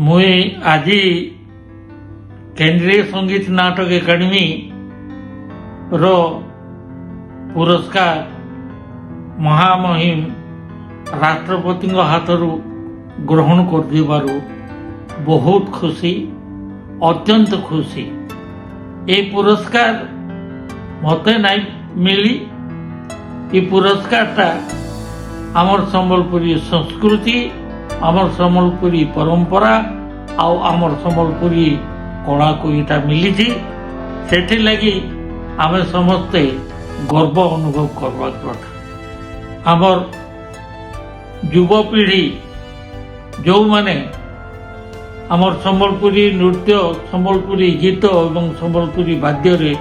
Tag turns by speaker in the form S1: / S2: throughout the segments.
S1: मुई आज केंद्रीय संगीत नाटक एकाडेमी रो पुरस्कार महामहिम राष्ट्रपति हाथरू ग्रहण कर बहुत खुशी अत्यंत खुशी। ये पुरस्कार मते नहीं मिली। ये पुरस्कारटा आमर सम्बलपुरी संस्कृति आमर सम्बलपुरी परंपरा आमर सम्बलपुरी कला को यहाँ मिली से लगी आम समस्ते गर्व अनुभव करवा कथा। आमर युवपीढ़ी जो माने आमर सम्बलपुरी नृत्य सम्बलपुरी गीत एवं सम्बलपुरी वाद्य रे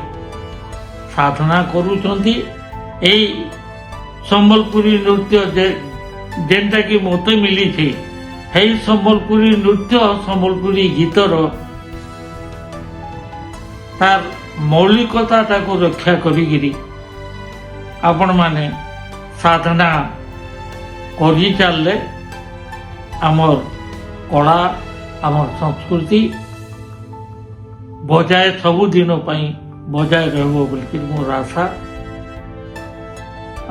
S1: साधना करुचंती। एई सम्बलपुरी नृत्य जेनटा कि मते मिली थी हे सम्बलपुरी नृत्य सम्बलपुरी गीतर तार मौलिकता को रक्षा करी आपण माने साधना करी चलले आमर कला आमर संस्कृति बजाय सबु दिन बजाय रहबो बोलके मोर आशा।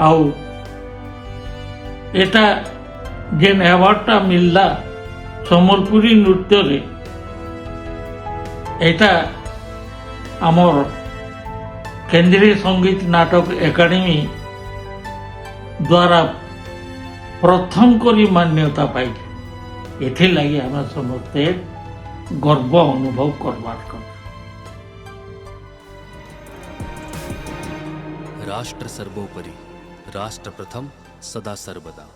S1: आउ एटा जेन अवार्डटा मिलला सम्बलपुरी नृत्य रे एटा आमर केंद्रीय संगीत नाटक एकाडेमी द्वारा प्रथम करी मान्यता पाइले। एथि लगी आम समस्ते गर्व अनुभव करबार कथा।
S2: राष्ट्र सर्वोपरि राष्ट्र प्रथम सदा सर्वदा।